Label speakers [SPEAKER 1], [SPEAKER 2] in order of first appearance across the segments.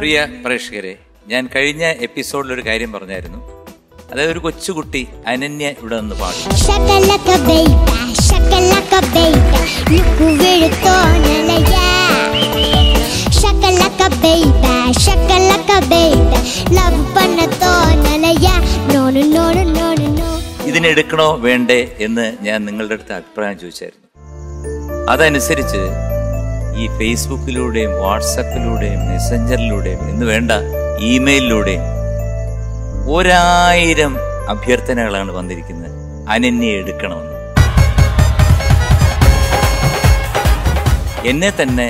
[SPEAKER 1] പ്രിയ പ്രേക്ഷകരെ, ഞാൻ കഴിഞ്ഞ എപ്പിസോഡിലൊരു കാര്യം പറഞ്ഞായിരുന്നു. അതായത് ഒരു കൊച്ചുകുട്ടി അനന്യ ഇവിടെ നിന്ന് പാടി. ഇതിനെടുക്കണോ വേണ്ടേ എന്ന് ഞാൻ നിങ്ങളുടെ അടുത്ത് അഭിപ്രായം ചോദിച്ചായിരുന്നു. അതനുസരിച്ച് ഈ ഫേസ്ബുക്കിലൂടെയും വാട്സപ്പിലൂടെയും മെസ്സഞ്ചറിലൂടെയും എന്ന് വേണ്ട ഇമെയിലിലൂടെയും 1000 അഭ്യർത്ഥനകളാണ് വന്നിരിക്കുന്നത് അനന്യ എടുക്കണമെന്ന്. എന്നെ തന്നെ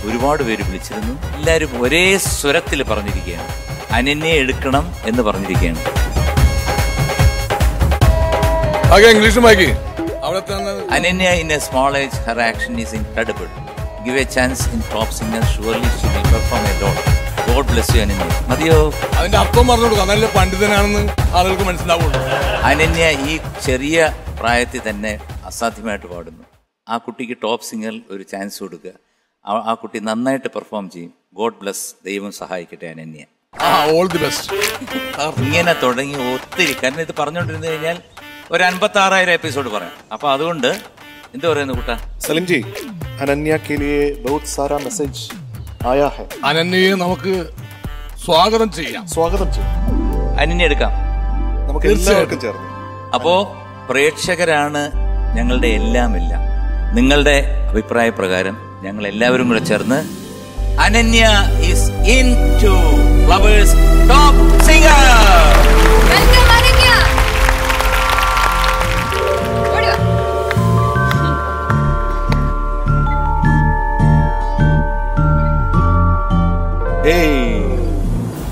[SPEAKER 1] ഒരുപാട് പേര് വിളിച്ചിരുന്നു. എല്ലാവരും ഒരേ സ്വരത്തിൽ പറഞ്ഞിരിക്കുകയാണ്, അനന്യ എടുക്കണം എന്ന് പറഞ്ഞിരിക്കുകയാണ്. Ananya, in a small age, her action is incredible. Give a chance in top singer, surely she will perform a lot. God bless you, Ananya. മതിയോ?
[SPEAKER 2] അതിന്റെ അർത്ഥം പറഞ്ഞു കൊടുക്കാം, നല്ല പണ്ഡിതനാണെന്ന് ആളുകൾക്ക് മനസ്സിലാവുള്ളൂ.
[SPEAKER 1] അനന്യ ഈ ചെറിയ പ്രായത്തിൽ തന്നെ അസാധ്യമായിട്ട് പാടുന്നു. ആ കുട്ടിക്ക് ടോപ്പ് സിംഗർ ഒരു ചാൻസ് കൊടുക്കുക. ആ കുട്ടി നന്നായിട്ട് പെർഫോം ചെയ്യും. ഗോഡ് ബ്ലസ്, ദൈവം സഹായിക്കട്ടെ അനന്യ.
[SPEAKER 2] All the best.
[SPEAKER 1] ഇങ്ങനെ തുടങ്ങി ഒത്തിരി, കാരണം ഇത് പറഞ്ഞുകൊണ്ടിരുന്നു കഴിഞ്ഞാൽ ഒരു 56,000 എപ്പിസോഡ് പറയാം. അപ്പൊ അതുകൊണ്ട് എന്ത് പറയുന്നു കുട്ടാ?
[SPEAKER 3] സലിം ജി, അനന്യ के लिए बहुत सारा मैसेज आया है.
[SPEAKER 2] അനന്യയെ നമുക്ക് സ്വാഗതം ചെയ്യാം.
[SPEAKER 1] അനന്യ എടുക്കാം
[SPEAKER 3] നമുക്ക് എല്ലാവർക്കും ചേർന്ന്.
[SPEAKER 1] അപ്പോ പ്രേക്ഷകരാണ് ഞങ്ങളുടെ എല്ലാം. നിങ്ങളുടെ അഭിപ്രായ പ്രകാരം ഞങ്ങൾ എല്ലാവരും കൂടെ ചേർന്ന് Ananya is into Flowers top singer.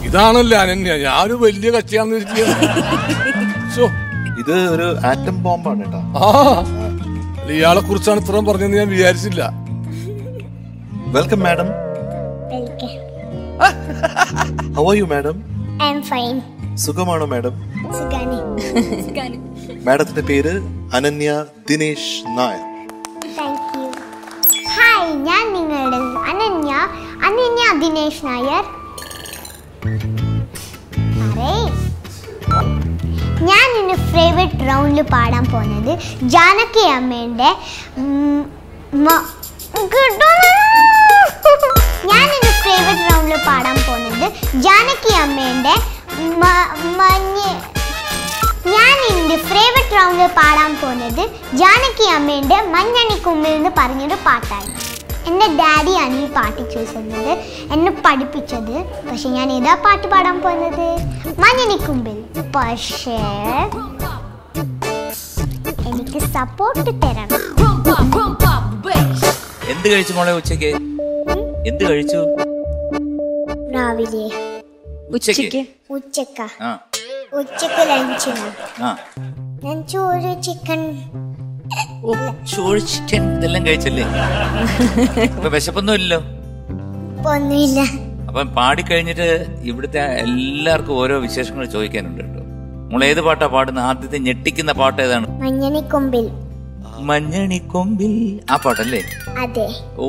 [SPEAKER 2] ഇതാണല്ലോ അനന്യ, ഞാനൊരു വലിയ കക്ഷിയാന്ന്
[SPEAKER 3] ഇത് ഒരു ആറ്റം ബോംബാണ് കേട്ടോ.
[SPEAKER 2] ഇയാളെ കുറിച്ചാണ് ഇത്രയും പറഞ്ഞെന്ന് ഞാൻ വിചാരിച്ചില്ല.
[SPEAKER 3] Welcome madam. How are you madam?
[SPEAKER 4] I am fine.
[SPEAKER 3] സുഖമാണോ മാഡം?
[SPEAKER 4] സുഖാണ്.
[SPEAKER 3] മാഡത്തിന്റെ പേര് Ananya Dinesh Nair.
[SPEAKER 4] Thank you. Hi, ഞാൻ നിങ്ങളുടെ അനന്യ ദിനേശ് നായർ. ഞാൻ ഇന്ന് ഫേവറേറ്റ് റൗണ്ടിൽ പാടാൻ പോകുന്നത് ജാനകി അമ്മേൻ്റെ മഞ്ഞണിക്കുമ്പിൽ എന്ന് പറഞ്ഞൊരു പാട്ടാണ്. എൻ്റെ ഡാഡിയാണ് ഈ പാട്ട് ചൂസ് ചെയ്യുന്നത്, എന്നെ പഠിപ്പിച്ചത്. പക്ഷെ ഞാൻ ഏതാ പാട്ട് പാടാൻ പോകുന്നത്? മഞ്ഞണിക്കുമ്പിൽ. പക്ഷേ എനിക്ക് സപ്പോർട്ട് തരണം.
[SPEAKER 1] എന്ത് കഴിച്ചു മോളെ ഉച്ചക്ക്? എന്ത് കഴിച്ചു
[SPEAKER 4] രാവിലെ?
[SPEAKER 1] ഉച്ചക്ക്
[SPEAKER 4] ലഞ്ചിന് ഞാൻ ചോറ്, ചിക്കൻ
[SPEAKER 1] ഇതെല്ലാം കഴിച്ചല്ലേ? അപ്പൊ വിശപ്പൊന്നും ഇല്ലല്ലോ?
[SPEAKER 4] ഒന്നുമില്ല.
[SPEAKER 1] അപ്പൊ പാടിക്കഴിഞ്ഞിട്ട് ഇവിടുത്തെ എല്ലാവർക്കും ഓരോ വിശേഷങ്ങൾ ചോദിക്കാനുണ്ട് കേട്ടോ. നമ്മൾ ഏത് പാട്ടാ പാടുന്നത്? ആദ്യത്തെ ഞെട്ടിക്കുന്ന പാട്ട് ഏതാണ്?
[SPEAKER 4] മഞ്ഞണിക്കൊമ്പിൽ.
[SPEAKER 1] ആ പാട്ടല്ലേ?
[SPEAKER 4] അതെ.
[SPEAKER 1] ഓ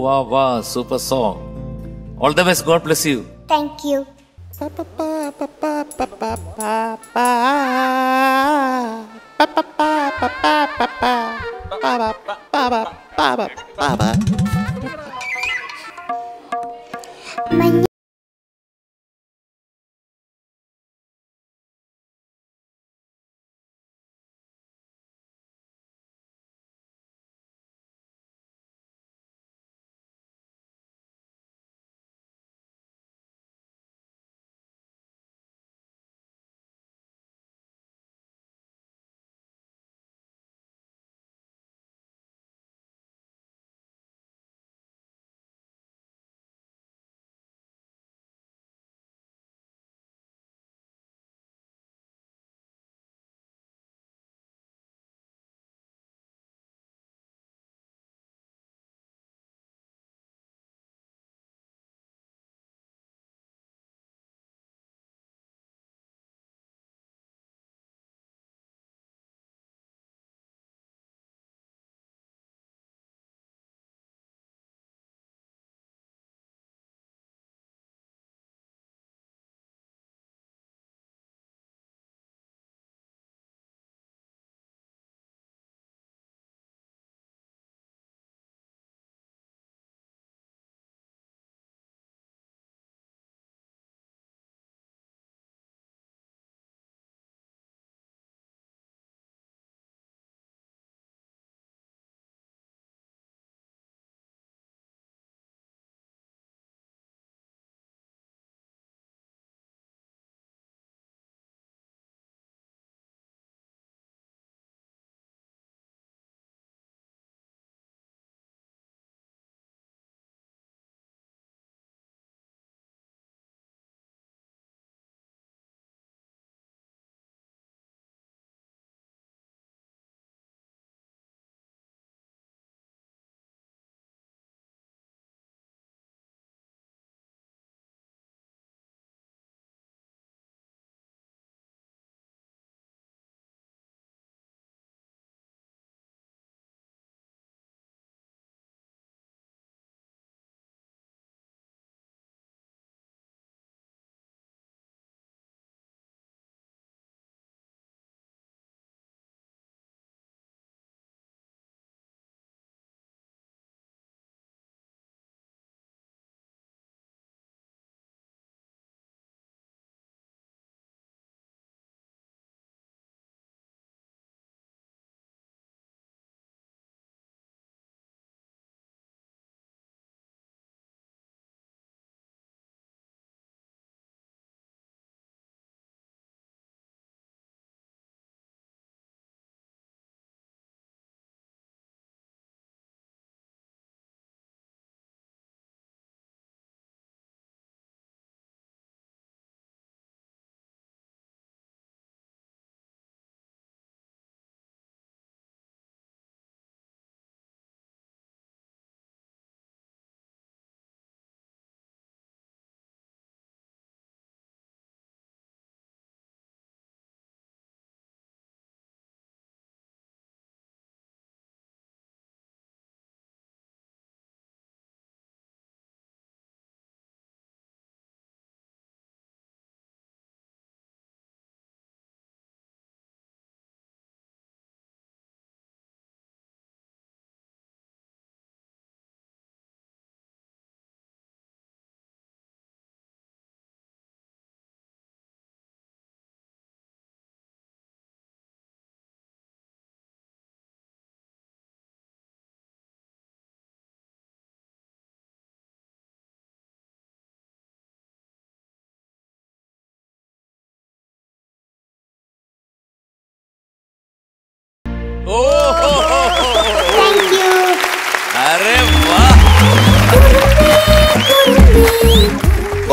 [SPEAKER 1] വാ വാ, super song. All the best. God bless you.
[SPEAKER 4] Thank you.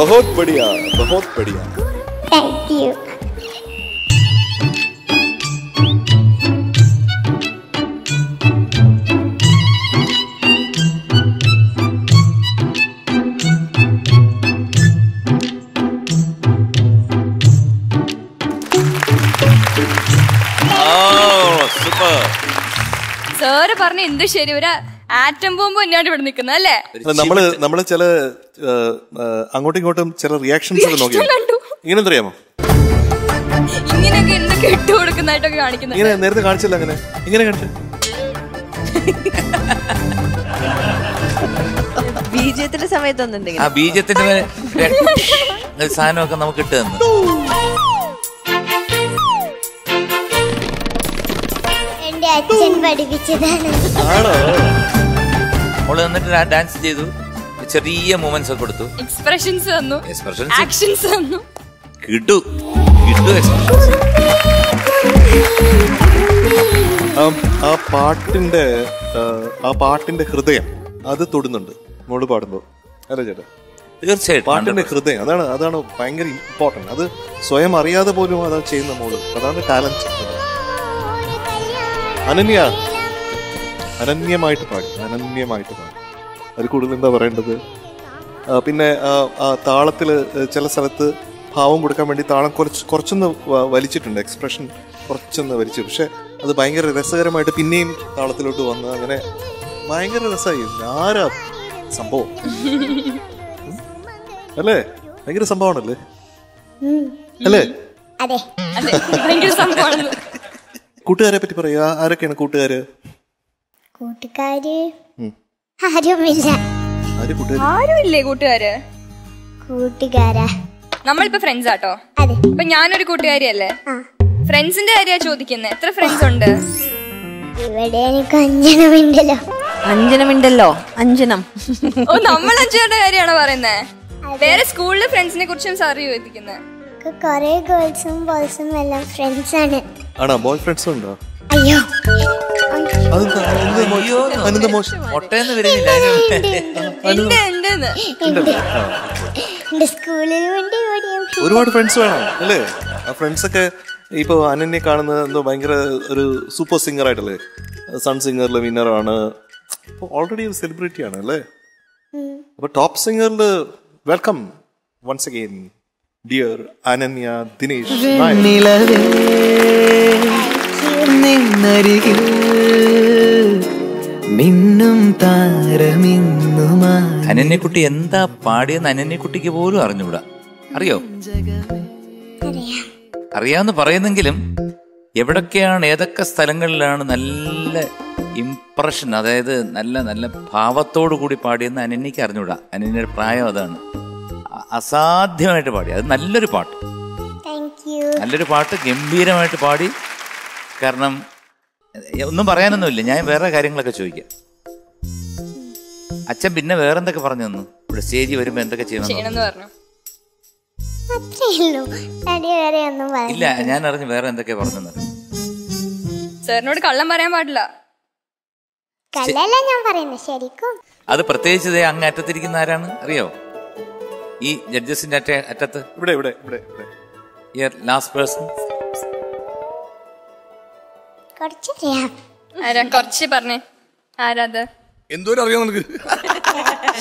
[SPEAKER 3] ബഹുത് ബടിയ, ബഹുത് ബടിയ.
[SPEAKER 4] Thank you.
[SPEAKER 5] സാറ് പറഞ്ഞ എന്ത് ശരി, ഒരു ആറ്റം ബോംബ് തന്നെയാണ് ഇവിടെ നിൽക്കുന്നത് അല്ലേ?
[SPEAKER 3] നമ്മള് ചില അങ്ങോട്ടും ഇങ്ങോട്ടും ചില റിയാക്ഷൻസ് ഒക്കെ നോക്കി. ഇങ്ങനെ അറിയാമോ,
[SPEAKER 5] ഇങ്ങനെയൊക്കെ എന്തൊക്കെ ഇട്ട് കൊടുക്കുന്നതായിട്ടൊക്കെ കാണിക്കുന്നത്.
[SPEAKER 3] ഇങ്ങനെ നേരത്തെ കാണിച്ചില്ല, അങ്ങനെ ഇങ്ങനെ കാണിച്ചു.
[SPEAKER 6] ബീജത്തിന്റെ സമയത്തൊന്നുണ്ടെങ്കിൽ
[SPEAKER 1] ആ ബീജത്തിന്റെ സാധനമൊക്കെ നമുക്ക് ഇട്ട് തന്നു.
[SPEAKER 4] എന്റെ അച്ഛൻ പഠിപ്പിച്ചതാണ്.
[SPEAKER 1] അവള് എന്നിട്ട് ഡാൻസ് ചെയ്തു, ചെറിയ മൂവ്മെന്റ്സ് ഒക്കെ കൊടുത്തു,
[SPEAKER 5] എക്സ്പ്രഷൻസ് തന്നു, ആക്ഷൻസ് തന്നു.
[SPEAKER 1] കിട്ടു എക്സ്പ്രഷൻസ്.
[SPEAKER 3] ആ പാട്ടിന്റെ ഹൃദയം അത് തൊടുന്നുണ്ട് മോള് പാടുമ്പോ, അല്ലേ ചേട്ടാ?
[SPEAKER 1] തീർച്ചയായിട്ടും
[SPEAKER 3] പാട്ടിന്റെ ഹൃദയം അതാണ് ഭയങ്കര ഇമ്പോർട്ടന്റ്. അത് സ്വയം അറിയാതെ പോലും അത് ചെയ്യുന്ന മോള്, അതാണ് ടാലന്റ്. അനന്യമായിട്ട് പാടി. അതിൽ കൂടുതൽ എന്താ പറയേണ്ടത്? പിന്നെ താളത്തില് ചില സ്ഥലത്ത് ഭാവം കൊടുക്കാൻ വേണ്ടി താളം കുറച്ചൊന്ന് വലിച്ചിട്ടുണ്ട്, എക്സ്പ്രഷൻ കുറച്ചൊന്ന് വലിച്ചു. പക്ഷെ അത് ഭയങ്കര രസകരമായിട്ട് പിന്നെയും താളത്തിലോട്ട് വന്ന് അങ്ങനെ ഭയങ്കര രസമായി. ആരാ സംഭവം അല്ലേ? ഭയങ്കര സംഭവമാണല്ലേ അല്ലേ?
[SPEAKER 5] ഭയങ്കര സംഭവമാണ്.
[SPEAKER 3] കൂട്ടുകാരെ പറ്റി പറയുക. ആരൊക്കെയാണ് കൂട്ടുകാര്?
[SPEAKER 5] ആരുമില്ലേ കൂട്ടുകാര്? നമ്മളിപ്പോ ഫ്രണ്ട്സ് ആട്ടോ. ഇപ്പൊ ഞാനൊരു കൂട്ടുകാരിയല്ലേ? ഫ്രണ്ട്സിന്റെ കാര്യ ചോദിക്കുന്നത്. എത്ര ഫ്രണ്ട്സ് ഉണ്ട്
[SPEAKER 4] ഇവിടെ? എനിക്ക് അഞ്ജനമുണ്ടല്ലോ.
[SPEAKER 6] അഞ്ജനം.
[SPEAKER 5] ഓ, നമ്മൾ അഞ്ജനയുടെ കാര്യമാണോ പറയുന്നേ? വേറെ സ്കൂളിലെ ഫ്രണ്ട്സിനെ കുറിച്ചും സാർ ചോദിക്കുന്നത്.
[SPEAKER 4] കൊറേ ഗേൾസും ബോയ്സും എല്ലാം ഫ്രണ്ട്സ് ആണ്.
[SPEAKER 3] ആണോ? ബോയ് ഫ്രണ്ട്സും ഉണ്ടോ?
[SPEAKER 4] അയ്യോ,
[SPEAKER 1] ഒട്ടേന്ന് വരുന്നില്ല.
[SPEAKER 3] ഒരുപാട് ഫ്രണ്ട്സ് വേണം അല്ലേ? ആ ഫ്രണ്ട്സ് ഒക്കെ ഇപ്പൊ അനന്യെ കാണുന്നത് എന്തോ ഭയങ്കര ഒരു സൂപ്പർ സിംഗർ ആയിട്ടല്ലേ? സൺ സിംഗറിലെ വിന്നറാണ്, ഓൾറെഡി ഒരു സെലിബ്രിറ്റി ആണ് അല്ലേ? അപ്പൊ ടോപ്പ് സിംഗറിൽ welcome once again dear Ananya Dinesh.
[SPEAKER 1] അനന്യക്കുട്ടി എന്താ പാടിയെന്ന് അനന്യക്കുട്ടിക്ക് പോലും അറിഞ്ഞൂടാ. അറിയോ? അറിയാമെന്ന് പറയുന്നെങ്കിലും എവിടൊക്കെയാണ്, ഏതൊക്കെ സ്ഥലങ്ങളിലാണ് നല്ല ഇംപ്രഷൻ, അതായത് നല്ല നല്ല ഭാവത്തോടു കൂടി പാടിയെന്ന് അനന്യക്ക് അറിഞ്ഞൂടാ. അനന്യയുടെ പ്രായം അതാണ്. അസാധ്യമായിട്ട് പാടി. അത് നല്ലൊരു പാട്ട്, നല്ലൊരു പാട്ട്, ഗംഭീരമായിട്ട് പാടി. കാരണം ഒന്നും പറയാനൊന്നുമില്ല. ഞാൻ വേറെ കാര്യങ്ങളൊക്കെ ചോദിക്കാം. അച്ഛൻ പിന്നെ വേറെന്തൊക്കെ പറഞ്ഞു തന്നു? ഇവിടെ സ്റ്റേജിൽ വരുമ്പോ എന്തൊക്കെ ചെയ്യണമെന്ന് പറഞ്ഞു? ഇല്ല, ഞാൻ അറിഞ്ഞു വേറെ എന്തൊക്കെ പറഞ്ഞു.
[SPEAKER 5] സാറിനോട് കള്ളം പറയാൻ പാടില്ല.
[SPEAKER 1] അത് പ്രത്യേകിച്ച് അങ്ങ് അറ്റത്തിരിക്കുന്ന ആരാണ് അറിയോ? ഈ ജഡ്ജസിന്റെ അറ്റത്ത്
[SPEAKER 3] ഇവിടെ
[SPEAKER 1] ലാസ്റ്റ് പേഴ്സൺ.
[SPEAKER 5] കുറച്ച് പറഞ്ഞേ, ആരാത്?
[SPEAKER 2] എന്തോരം അറിയാം നിനക്ക്?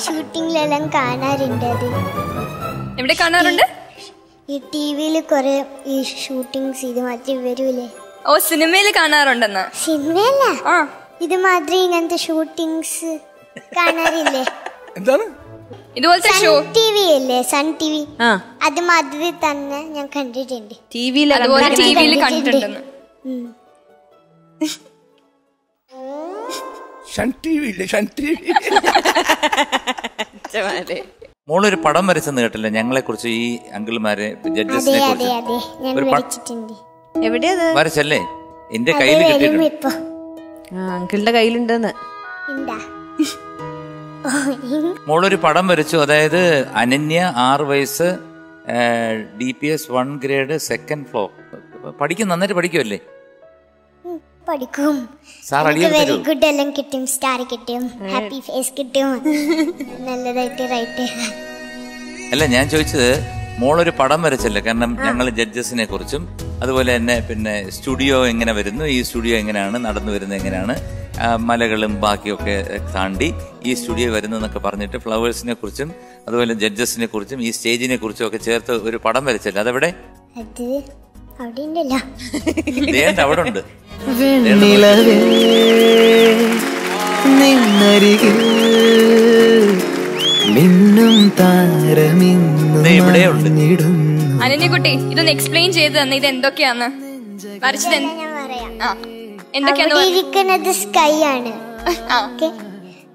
[SPEAKER 4] ഷൂട്ടിങ്ങിലെല്ലാം കാണാറുണ്ട്.
[SPEAKER 5] എവിടെ കാണാറുണ്ട്?
[SPEAKER 4] ഈ ടിവിയില് കൊറേ ഈ ഷൂട്ടിങ്സ് ഇത് മാതിരി വരൂലേ?
[SPEAKER 5] ഓ, സിനിമയില് കാണാറുണ്ടെന്ന്.
[SPEAKER 4] സിനിമയല്ല, ഇത് മാതിരി ഇങ്ങനത്തെ ഷൂട്ടിങ്സ് കാണാറില്ലേ?
[SPEAKER 2] എന്താണ്
[SPEAKER 5] ഇതുപോലത്തെ ഷോ?
[SPEAKER 4] ടിവി അല്ലേ, സൺ ടിവി. അത് മാതിരി തന്നെ ഞാൻ കണ്ടിട്ടുണ്ട്.
[SPEAKER 5] ടിവിയിൽ കണ്ടിട്ടുണ്ടെന്ന്.
[SPEAKER 1] മോളൊരു പടം വരച്ചെന്ന് കേട്ടില്ല ഞങ്ങളെ കുറിച്ച്, ഈ അങ്കിൾമാരെ ജഡ്ജസിനെ കുറിച്ച് വരച്ചല്ലേ? എന്റെ കയ്യിൽ കിട്ടിയിട്ടുണ്ട്.
[SPEAKER 6] അങ്കിളുടെ കയ്യിലുണ്ടെന്ന്.
[SPEAKER 1] മോളൊരു പടം വരച്ചു. അതായത് അനന്യ 6 വയസ്സ്, DPS 1 ഗ്രേഡ്, 2nd ഫ്ലോർ. പഠിക്കും, നന്നായിട്ട് പഠിക്കുമല്ലേ?
[SPEAKER 4] പഠിക്കും. വെരി ഗുഡ് എല്ലാം കിട്ടും, സ്റ്റാർ കിട്ടും, ഹാപ്പി ഫേസ് കിട്ടും, നല്ലതായിട്ട് റൈറ്റ്.
[SPEAKER 1] അല്ല, ഞാൻ ചോദിച്ചത് മോളൊരു പടം വരച്ചല്ലേ? കാരണം ഞങ്ങൾ ജഡ്ജസിനെ കുറിച്ചും അതുപോലെ തന്നെ പിന്നെ സ്റ്റുഡിയോ എങ്ങനെ വരുന്നു, ഈ സ്റ്റുഡിയോ എങ്ങനെയാണ് നടന്നു വരുന്നത്, എങ്ങനെയാണ് മലകളും ബാക്കിയൊക്കെ താണ്ടി ഈ സ്റ്റുഡിയോ വരുന്നതെന്നൊക്കെ പറഞ്ഞിട്ട് ഫ്ലവേഴ്സിനെ കുറിച്ചും അതുപോലെ ജഡ്ജസിനെ കുറിച്ചും ഈ സ്റ്റേജിനെ കുറിച്ചും ഒക്കെ ചേർത്ത് ഒരു പടം വരച്ചല്ലേ? അതെവിടെ? അവിടെ ഉണ്ട്.
[SPEAKER 5] അനന്യക്കുട്ടി, ഇതൊന്ന് എക്സ്പ്ലെയിൻ ചെയ്ത് തന്നെ ഇത് എന്തൊക്കെയാന്ന് വരച്ചത്.
[SPEAKER 4] എന്തൊക്കെയാന്ന് സ്കൈ ആണ്.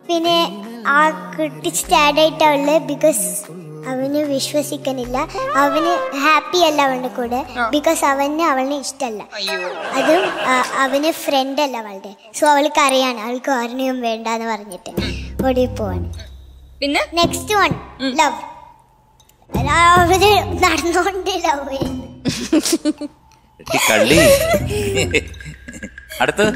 [SPEAKER 4] പിന്നെ ആ കുട്ടി സ്റ്റാഡ് ആയിട്ടുള്ള ബിക്കോസ് അവന് വിശ്വസിക്കുന്നില്ല, അവന് ഹാപ്പി അല്ല അവളുടെ കൂടെ, ബിക്കോസ് അവളിനെ ഇഷ്ടമല്ല. അതും അവന് ഫ്രണ്ട് അല്ല അവളുടെ. സോ അവൾക്ക് അറിയാണ് അവൾക്ക് ആരെയും വേണ്ടെന്ന് പറഞ്ഞിട്ട് ഓടി പോവാണ്.
[SPEAKER 5] പിന്നെ
[SPEAKER 4] നെക്സ്റ്റ് വൺ ലവ്. അവര് നടന്നുകൊണ്ട് ലവ് ചെയ്യുന്നു. അടുത്തത്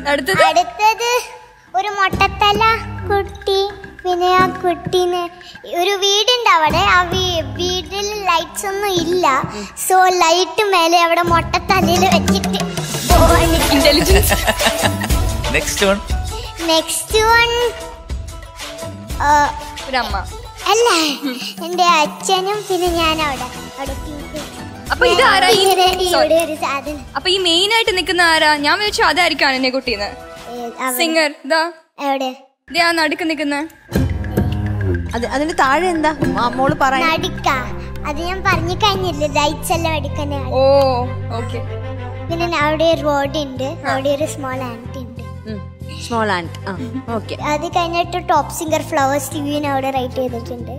[SPEAKER 4] ഒരു മൊട്ടത്തല കുട്ടി. പിന്നെ ആ കുട്ടീന് ഒരു വീടുണ്ട് അവിടെ. ആ വീട്ടിൽ ലൈറ്റ്സ് ഒന്നും ഇല്ല. സോ ലൈറ്റ് മേലെ അവിടെ മൊട്ടത്തലയിൽ വെച്ചിട്ട് നെക്സ്റ്റ് വൺ അല്ല, എന്റെ അച്ഛനും പിന്നെ ഞാൻ അവിടെ
[SPEAKER 5] അപ്പൊ ഈ മെയിൻ ആയിട്ട് നിൽക്കുന്ന ആരാ? ഞാൻ വിളിച്ചു അതായിരിക്കും എന്നെ കുട്ടീന്ന് സിംഗർ.
[SPEAKER 4] എവിടെ
[SPEAKER 5] നടുക്ക് നിൽക്കുന്ന
[SPEAKER 6] അതിന്റെ താഴെ എന്താ മോള് പറയാ?
[SPEAKER 4] അത് ഞാൻ പറഞ്ഞു കഴിഞ്ഞില്ല. ലൈറ്റ്സ് എല്ലാം എടുക്കുന്ന.
[SPEAKER 5] ഓ ഓക്കെ.
[SPEAKER 4] പിന്നെ അവിടെ റോഡ് ഉണ്ട്, അവിടെ ഒരു സ്മോൾ ആന്റ് ഉണ്ട്.
[SPEAKER 6] Small and. ഓക്കെ.
[SPEAKER 4] അത് കഴിഞ്ഞിട്ട് ടോപ്പ് സിംഗർ ഫ്ലവേഴ്സ് ടിവിന് അവിടെ റൈറ്റ് ചെയ്തിട്ടുണ്ട്.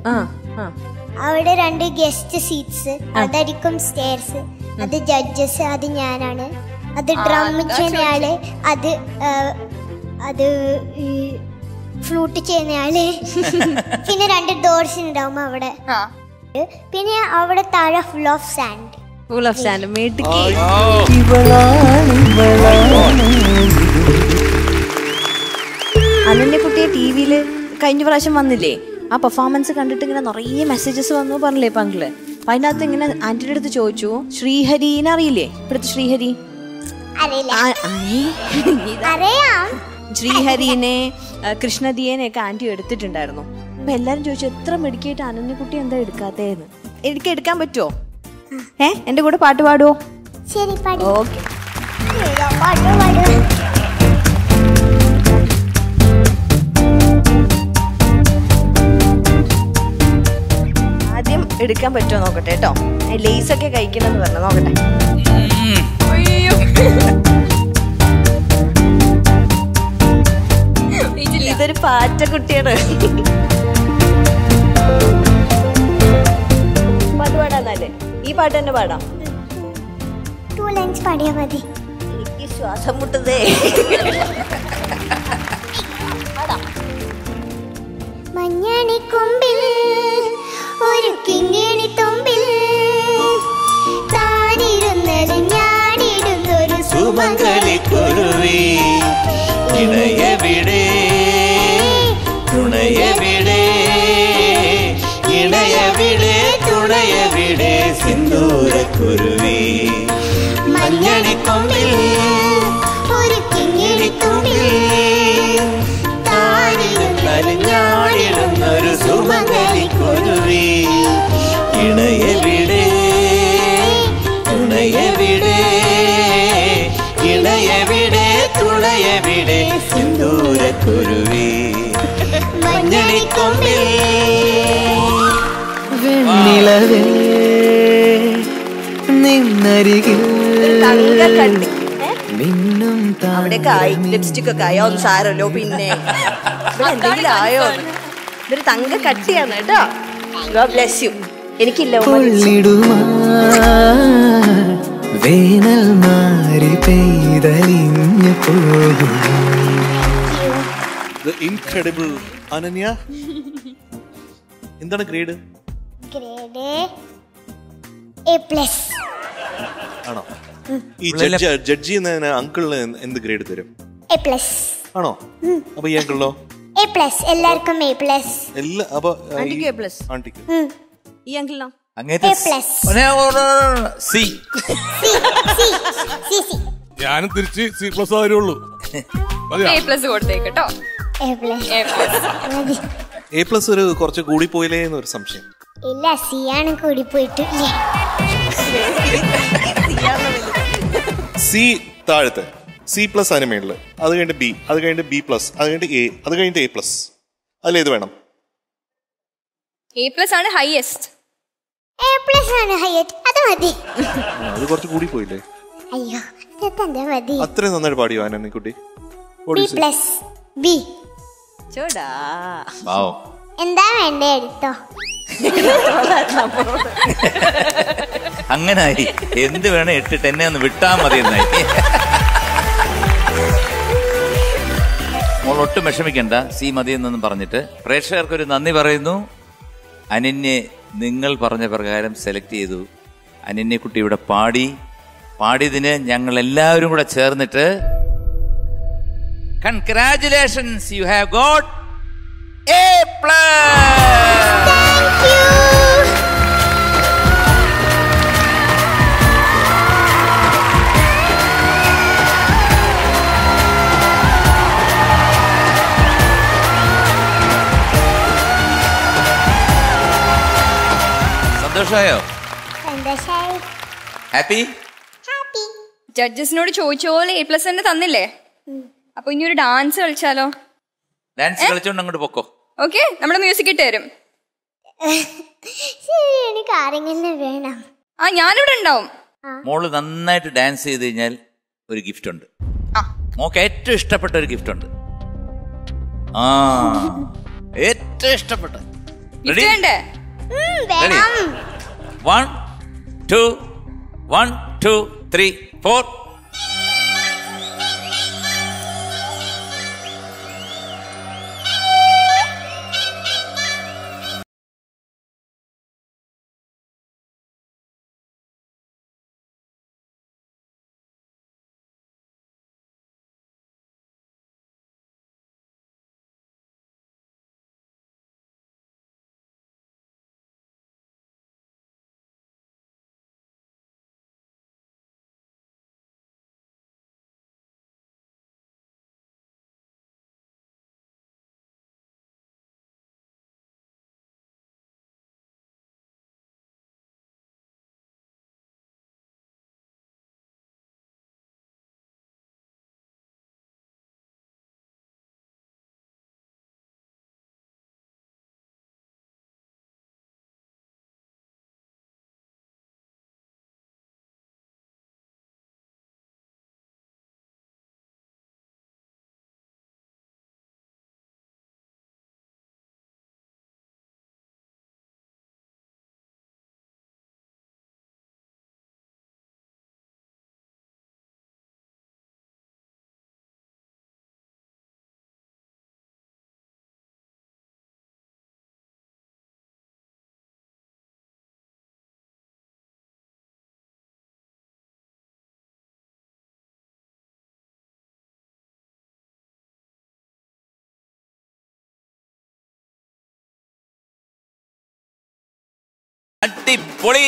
[SPEAKER 4] അവിടെ 2 ഗസ്റ്റ് സീറ്റ്സ്, അതായിരിക്കും സ്റ്റെയർസ്. അത് ജഡ്ജസ്, അത് ഞാനാണ്. അത് ഡ്രം ചെയ്യുന്നയാള്, അത് ഫ്ലൂട്ട് ചെയ്യുന്നയാള്. പിന്നെ 2 ഡോർസ് ഉണ്ടാവും അവിടെ. പിന്നെ അവിടെ താഴെ ഫുൾ ഓഫ് സാൻഡ്.
[SPEAKER 6] അനന്യക്കുട്ടിയെ ടിവിയില് കഴിഞ്ഞ പ്രാവശ്യം വന്നില്ലേ? ആ പെർഫോമൻസ് കണ്ടിട്ട് ഇങ്ങനെ നിറയെ മെസ്സേജസ് വന്നു പറഞ്ഞില്ലേ പങ്കിള്? അപ്പൊ അതിനകത്ത് ഇങ്ങനെ ആന്റിയുടെ അടുത്ത് ചോദിച്ചു, ശ്രീഹരിനെ അറിയില്ലേ? ഇവിടുത്തെ ശ്രീഹരി, ശ്രീഹരിനെ കൃഷ്ണദിയനെ ഒക്കെ ആന്റി എടുത്തിട്ടുണ്ടായിരുന്നു. അപ്പൊ എല്ലാരും ചോദിച്ചു എത്ര മെഡിക്കേറ്റ് അനന്യക്കുട്ടി എന്താ എടുക്കാത്തേന്ന്. എനിക്ക് എടുക്കാൻ പറ്റുമോ? എന്റെ കൂടെ പാട്ട് പാടുവോ? ഓക്കെ. ആദ്യം എടുക്കാൻ പറ്റുമോ നോക്കട്ടെ കേട്ടോ. ലേസ് ഒക്കെ കഴിക്കണമെന്ന് പറഞ്ഞു. നോക്കട്ടെ. ഇതൊരു പാറ്റ കുട്ടിയാണ്. പാട്ട് പാടാന്നല്ലേ? ഈ പാട്ട് തന്നെ പാടാം.
[SPEAKER 4] 2 ലൈൻസ് പാടിയാ മതി.
[SPEAKER 6] എനിക്ക് ശ്വാസം മുട്ടതേ.
[SPEAKER 4] മഞ്ഞണിക്കൊമ്പിൽ ഒരു കിങ്ങിണി തുമ്പിൽ താനിരുന്നത് ഞാനിരുന്നൊരു സുമംഗലിക്കുരുവി.
[SPEAKER 1] ഇണയവിടെ തുണയവിടെ, ഇണയവിടെ തുണയവിടെ സിന്ദൂരക്കുരുവി. മഞ്ഞണിക്കൊമ്പിൽ
[SPEAKER 4] ഒരു കിങ്ങിണി തുമ്പിൽ
[SPEAKER 1] ഞാനിടുന്നൊരു സുമംഗലിക്കുരുവി. ഇണയവിടെ തുണയവിടെ, ഇണയവിടെ തുണയവിടെ സിന്ദൂരക്കുരുവി. മഞ്ഞണിക്കൊമ്പിൽ
[SPEAKER 7] വെണ്ണിലവേ നിന്നരികിൽ
[SPEAKER 6] അവിടെയൊക്കെ ആയി, ലിപ്സ്റ്റിക് ഒക്കെ ആയോ? ഒന്ന് സാരല്ലോ. പിന്നെ ഇവിടെ എന്തെങ്കിലും ആയോ? ഇതൊരു തങ്ക കട്ടിയാണ് കേട്ടോ. God bless U. എനിക്കില്ല.
[SPEAKER 7] വേനൽ മാറി പെയ്തലിഞ്ഞു പോകും.
[SPEAKER 3] ഇൻക്രെഡിബിൾ അനന്യ. എന്താണ് ഗ്രേഡ്?
[SPEAKER 4] A+.
[SPEAKER 3] ആണോ? ഈ ജഡ്ജി ചെയ്യുന്ന അങ്കിളിന് എന്ത് ഗ്രേഡ് തരും?
[SPEAKER 4] A+.
[SPEAKER 3] ആണോ? അപ്പൊ ഈ അങ്കിളിനോ?
[SPEAKER 4] A+. എല്ലാവർക്കും A+.
[SPEAKER 3] എല്ലാ. അപ്പൊ
[SPEAKER 6] ആന്റിക്ക് A+.
[SPEAKER 3] ആന്റിക്ക്
[SPEAKER 6] ഈ അങ്കിളിനോ?
[SPEAKER 1] അങ്ങനത്തെ സി.
[SPEAKER 2] ഞാനും തിരിച്ച് C+ വരുള്ളൂ.
[SPEAKER 5] A+ കൊടുത്തേക്കട്ടോ.
[SPEAKER 3] A+ ഒരു കുറച്ച് കൂടിപ്പോയില്ലേ എന്നൊരു സംശയം.
[SPEAKER 4] ഇല്ല, സി ആണ് കൂടി പോയിട്ടില്ലേ.
[SPEAKER 3] സി താഴത്ത്, C+ അതിന് മേളില്, അത് കഴിഞ്ഞിട്ട് B, അത് കഴിഞ്ഞിട്ട് B+, അത് കഴിഞ്ഞിട്ട് A, അത് കഴിഞ്ഞിട്ട് A+. അതിലേത് വേണം?
[SPEAKER 5] A+ ആണ് ഹൈയസ്റ്റ്.
[SPEAKER 4] A+ ആണ് ഹൈറ്റ്. അത് മതി.
[SPEAKER 3] അത് കുറച്ച് കൂടിപ്പോയില്ലേ?
[SPEAKER 4] അയ്യോ, ഇതെന്താ മതി.
[SPEAKER 3] അത്രയും നന്നായിട്ട് പാടിയോ അനന്യക്കുട്ടി?
[SPEAKER 4] B.
[SPEAKER 6] ചോടാ.
[SPEAKER 1] പാവം.
[SPEAKER 4] എന്താ വേണ്ടേ എടുത്തോ.
[SPEAKER 1] അങ്ങനായി. എന്ത് വേണം ഇട്ടിട്ട് എന്നെ ഒന്ന് വിട്ടാ മതി എന്നായി. മോൾ ഒട്ടും വിഷമിക്കണ്ട, സി മതി എന്നൊന്നും പറഞ്ഞിട്ട്. പ്രേക്ഷകർക്കൊരു നന്ദി പറയുന്നു. അനന്യെ നിങ്ങൾ പറഞ്ഞ പ്രകാരം സെലക്ട് ചെയ്തു. അനന്യക്കുട്ടി ഇവിടെ പാടിയതിന് ഞങ്ങൾ എല്ലാവരും കൂടെ ചേർന്നിട്ട് congratulations, you have got A+. സന്തോഷമായോ? ഹാപ്പി?
[SPEAKER 5] ജഡ്ജസിനോട് ചോദിച്ച പോലെ A+ തന്നെ തന്നില്ലേ? അപ്പൊ ഇനി ഒരു ഡാൻസ് കളിച്ചാലോ?
[SPEAKER 1] ഡാൻസ് കളിച്ചോണ്ട് അങ്ങോട്ട് പൊക്കോ.
[SPEAKER 5] ഓക്കെ, നമ്മുടെ മ്യൂസിക് ഇട്ട് തരും.
[SPEAKER 4] എനിക്ക് ആരെങ്കിലും വേണം.
[SPEAKER 5] ആ, ഞാനിവിടെ ഉണ്ടാവും.
[SPEAKER 1] മോള് നന്നായിട്ട് ഡാൻസ് ചെയ്ത് കഴിഞ്ഞാൽ ഒരു ഗിഫ്റ്റ് ഉണ്ട്. മോക്ക് ഏറ്റവും ഇഷ്ടപ്പെട്ട ഒരു ഗിഫ്റ്റ് ഉണ്ട്. ഏറ്റവും ഇഷ്ടപ്പെട്ട. റെഡി?
[SPEAKER 5] വേണ്ടേ?
[SPEAKER 1] റെഡി? 1 2 1 2 3 4. അടിപൊളി.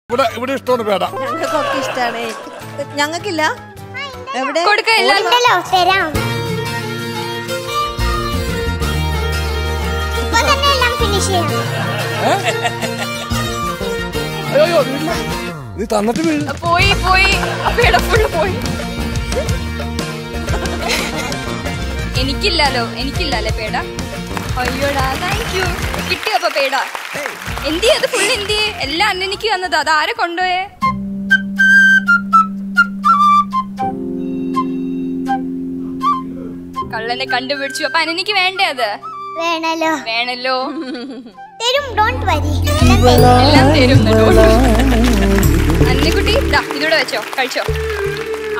[SPEAKER 2] ഇവിടെ ഇഷ്ടമാണ് പേട.
[SPEAKER 6] ഞങ്ങൾക്കൊക്കെ ഇഷ്ടമാണ്. ഞങ്ങൾക്കില്ല. എവിടെ
[SPEAKER 4] ഉണ്ടല്ലോ, തരാം. ഇപ്പൊ തന്നെ എല്ലാം ഫിനിഷ് ചെയ്യാം.
[SPEAKER 2] അയ്യോ നീ തന്നിട്ട് വീഴും.
[SPEAKER 5] പോയി പേട ഫുള്ള് പോയി. എനിക്കില്ലല്ലേ പേട. അയ്യോടാ, താങ്ക് യു. കിട്ടിയപ്പോ പേട എന്തിയെ? അത് ഫുള്ള് എന്തിയെ? എല്ലാം അന്നെനിക്ക് വന്നത്. അത് ആരെ കൊണ്ടുപോയേ? കള്ളനെ കണ്ടുപിടിച്ചു. അപ്പൊ അന്നെനിക്ക് വേണ്ടേ? അത് വേണല്ലോ.
[SPEAKER 4] തരും, ഡോണ്ട് വരി.
[SPEAKER 5] എല്ലാം തരും. അന്നക്കുട്ടി ഇതൂടെ വെച്ചോ, കഴിച്ചോ.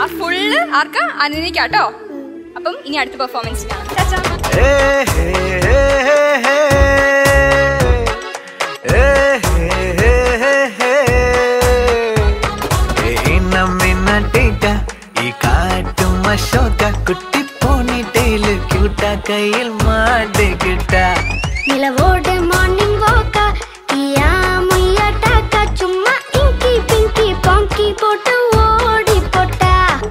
[SPEAKER 5] ആ ഫുള്ള് ആർക്കാ? അന്നെനിക്കാട്ടോ. അപ്പം ഇനി അടുത്ത പെർഫോമൻസ് കാണാം.
[SPEAKER 7] ഈ കാറ്റും അശോക കുട്ടി പോണിട്ടേല് ക്യൂട്ട കയ്യിൽ മാടി കിട്ട
[SPEAKER 4] നിലവോടെ മോർണിംഗ് വാക്ക കിയാ മുയ്യാട്ടാക്ക ചുമ്മാ ഇങ്കി പിങ്കി പോങ്കി പോട്ട് ഓടി പോട്ട.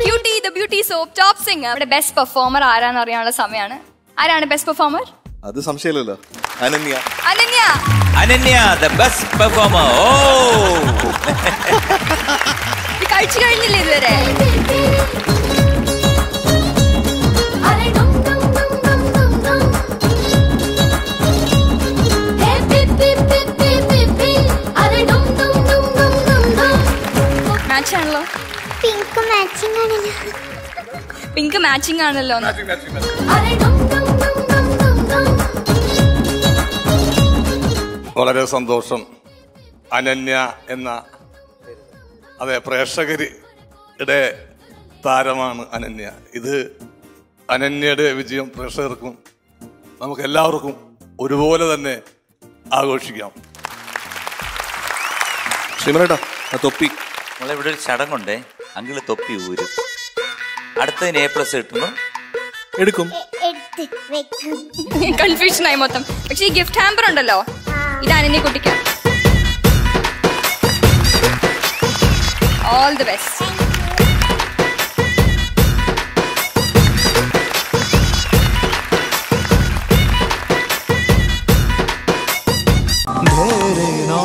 [SPEAKER 5] Beauty the beauty soap top singer. അവിടെ ബെസ്റ്റ് പെർഫോമർ ആരാന്ന് അറിയാനുള്ള സമയമാണ്. ആരാണ് ബെസ്റ്റ് പെർഫോമർ?
[SPEAKER 3] അത് സംശയമില്ലല്ലോ, Ananya.
[SPEAKER 1] Ananya the best performer. ഓ,
[SPEAKER 5] കഴിച്ചു കഴിഞ്ഞില്ലേ ഇതുവരെ? മാച്ച് ആണല്ലോ. പിങ്ക് മാച്ചിങ് ആണല്ലോ.
[SPEAKER 2] വളരെ സന്തോഷം. അനന്യ എന്ന പ്രേക്ഷകരുടെ താരമാണ് അനന്യ. ഇത് അനന്യയുടെ വിജയം പ്രേക്ഷകർക്കും നമുക്ക് എല്ലാവർക്കും ഒരുപോലെ തന്നെ ആഘോഷിക്കാം.
[SPEAKER 3] ശ്രീമനേട്ടാ, തൊപ്പി
[SPEAKER 1] നമ്മളിവിടെ ഒരു ചടങ്ങുണ്ടേ. അങ്കിള് തൊപ്പി ഊരും. അടുത്തതിന് A+ കിട്ടുന്നു,
[SPEAKER 3] എടുക്കും.
[SPEAKER 5] കൺഫ്യൂഷൻ ആയി മൊത്തം. പക്ഷെ ഈ ഗിഫ്റ്റ് ഹാമ്പർ ഉണ്ടല്ലോ, ഇത് അനന്യ കുട്ടിക്കാം. All the best.
[SPEAKER 7] मेरे नौ